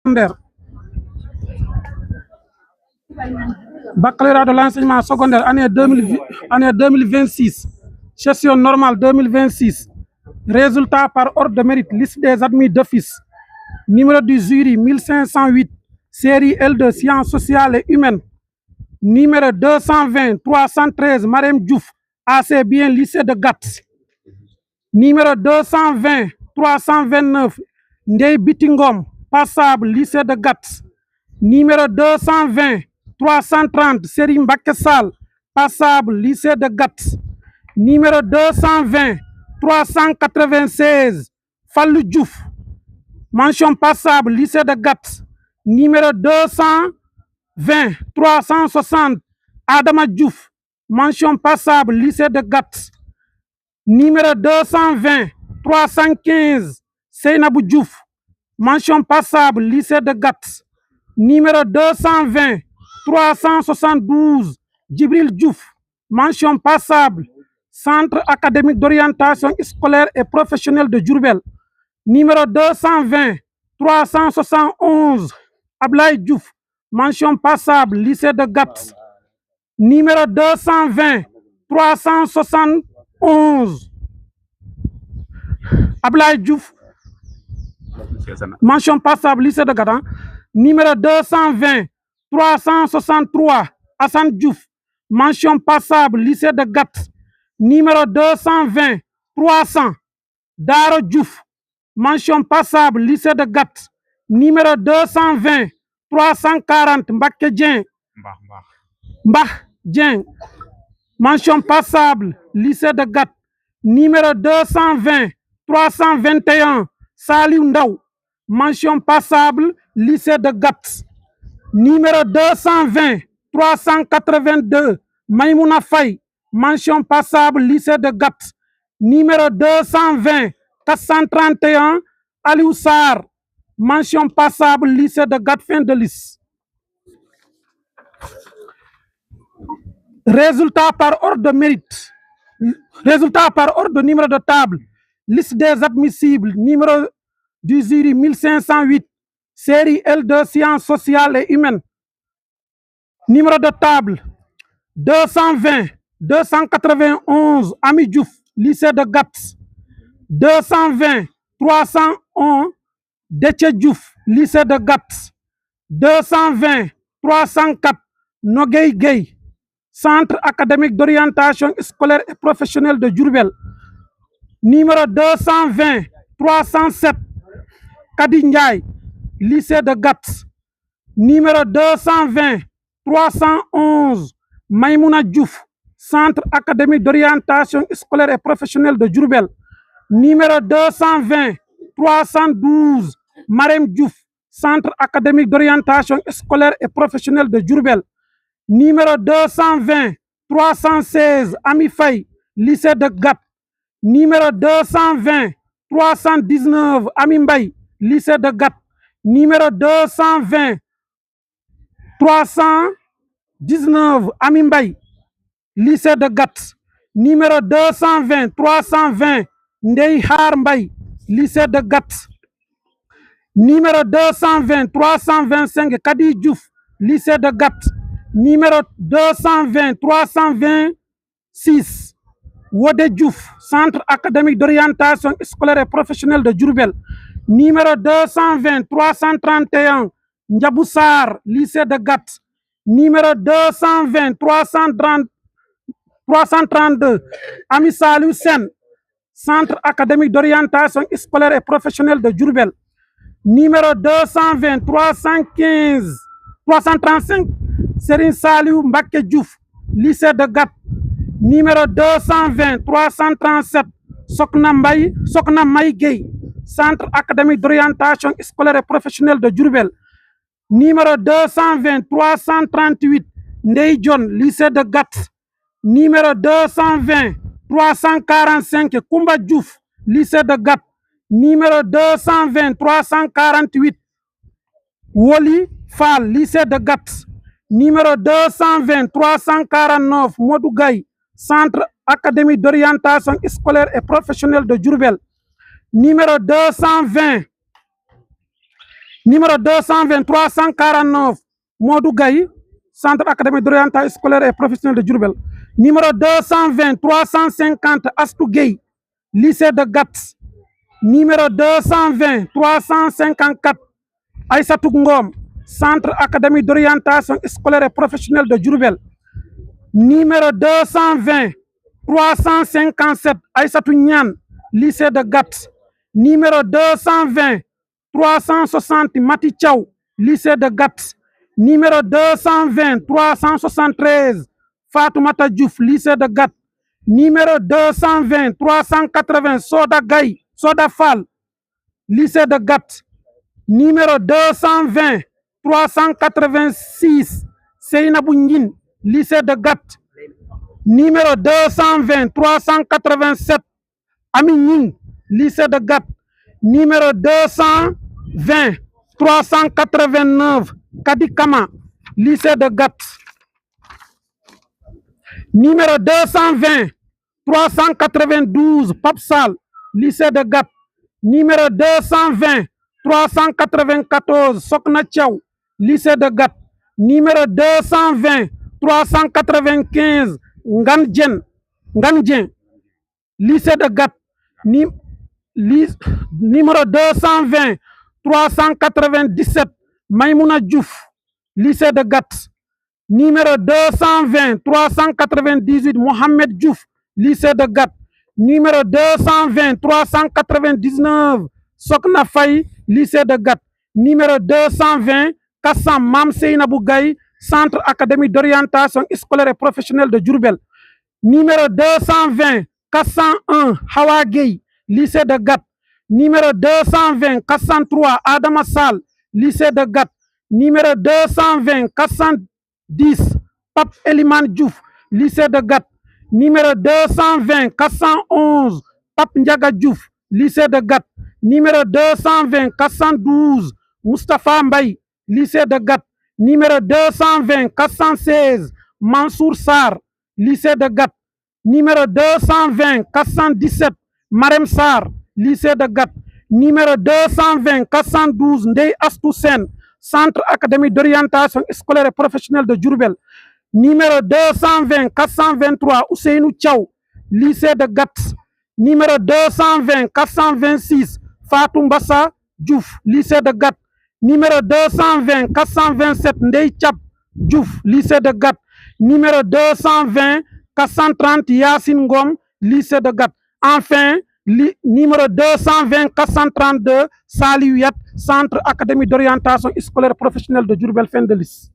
secondaire. Baccalauréat de l'enseignement secondaire, année 2026, session normale 2026. Résultat par ordre de mérite, liste des admis d'office. Numéro du jury 1508, série L2, sciences sociales et humaines. Numéro 220 313, Marème Diouf, AC bien lycée de Gats. Numéro 220 329, Ndeye Bitingom, passable lycée de Gats. Numéro 220 330, Serigne Mbacké Sall, passable lycée de Gats. Numéro 220 396, Fallou Diouf, mention passable lycée de Gats. Numéro 220 360, Adama Diouf, mention passable lycée de Gats. Numéro 220 315, Seynabou Diouf, mention passable lycée de Gats. Numéro 220 372, Djibril Diouf, mention passable, Centre académique d'orientation scolaire et professionnelle de Diourbel. Numéro 220 371, Ablaye Diouf, mention passable, lycée de Gats. Numéro 220 371, Ablaye Diouf, mention passable, lycée de Gats. Numéro 220 363, Hassan Diouf, mention passable, lycée de Gats. Numéro 220 300, Daro Diouf, mention passable, lycée de Gats. Numéro 220 340, Mbacké Dieng, Mbah Dieng, mention passable, lycée de Gats. Numéro 220 321, Saliou Ndaw, mention passable, lycée de Gats. Numéro 220 382, Maïmouna Faye, mention passable, lycée de Gats. Numéro 220 431, Aliou Sarr, mention passable, lycée de Gats. Fin de liste. Résultat par ordre de mérite. Résultat par ordre de numéro de table. Liste des admissibles. Numéro du jury 1508, série L2, sciences sociales et humaines. Numéro de table 220 291, Ami Diouf, lycée de Gats. 220 301, Déthié Diouf, lycée de Gats. 220 304, Nogueï Gueye, Centre académique d'orientation scolaire et professionnelle de Diourbel. Numéro 220 307, Kadi Ndiaye, lycée de Gats. Numéro 220 311, Maïmouna Diouf, Centre académique d'orientation scolaire et professionnelle de Diourbel. Numéro 220 312, Marème Diouf, Centre académique d'orientation scolaire et professionnelle de Diourbel. Numéro 220 316, Ami Faye, lycée de Gats. Numéro 220 319, Ami Mbaye, lycée de Gats. Numéro 220 319, Ami Mbaye, lycée de Gats. Numéro 220 320, Ndeye Har Mbaye, lycée de Gats. Numéro 220 325, Kadi Diouf, lycée de Gats. Numéro 220 326, Wode Diouf, Centre académique d'orientation scolaire et professionnelle de Diourbel. Numéro 220 331, Ndiabou Sarr, lycée de Gats. Numéro 220 332, Ami Saliou Sène, Centre académique d'orientation scolaire et professionnelle de Diourbel. Numéro 220 335, Serigne Saliou Mbacké Diouf, lycée de Gats. Numéro 220 337, Sokna May Gueye, Centre académique d'orientation scolaire et professionnelle de Diourbel. Numéro 220 338, Ndeye Dione, lycée de Gats. Numéro 220 345, Koumba Diouf, lycée de Gats. Numéro 220 348, Woli Fall, lycée de Gats. Numéro 220 349, Modou Gaye, Centre académique d'orientation scolaire et professionnelle de Diourbel. Numéro 220 Numéro 220 349, Modou Gaye, Centre académique d'orientation scolaire et professionnel de Diourbel. Numéro 220 350, Astou Gueye, lycée de Gats. Numéro 220 354, Aïssatou Ngom, Centre académique d'orientation scolaire et professionnel de Diourbel. Numéro 220 357, Aïssatou Niane, lycée de Gats. Numéro 220 360, Mati Thiaw, lycée de Gats. Numéro 220 373, Fatoumata Diouf, lycée de Gats. Numéro 220 380, Soda Gaye, Soda Fall, lycée de Gats. Numéro 220 386, Seynabou Ndine, lycée de Gats. Numéro 220 387, Ami Ning, lycée de Gats. Numéro 220 389, Kadi Kama, lycée de Gats. Numéro 220 392, Papsal, lycée de Gats. Numéro 220 394, Sokna Thiaw, lycée de Gats. Numéro 220 395, Ngandjen, lycée de Gats. Numéro 220 397, Maïmouna Diouf, lycée de Gats. Numéro 220 398, Mohamed Diouf, lycée de Gats. Numéro 220 399, Sokna Faye, lycée de Gats. Numéro 220 Kassam Mam Seynabou Gaye, Centre académique d'orientation scolaire et professionnelle de Diourbel. Numéro 220 401, Hawa Gueye, lycée de Gats. Numéro 220 403, Adama Sall, lycée de Gats. Numéro 220 410, Pape Eliman Diouf, lycée de Gats. Numéro 220 411, Pape Ndiaga Diouf, lycée de Gats. Numéro 220 412, Moustapha Mbaye, lycée de Gats. Numéro 220 416, Mansour Sarr, lycée de Gats. Numéro 220 417, Marem Sarr, lycée de Gats. Numéro 220 412, Ndeye Astou Sène, Centre académique d'orientation scolaire et professionnelle de Diourbel. Numéro 220 423, Ousseynou Thiaw, lycée de Gats. Numéro 220 426, Fatou Mbassa Diouf, lycée de Gats. Numéro 220 427, Ndeye Thiap Diouf, lycée de Gats. Numéro 220 430, Yassine Ngom, lycée de Gats. Enfin, numéro 220 432, Saliou Yat, Centre académique d'orientation scolaire professionnelle de Diourbel. Fin de liste.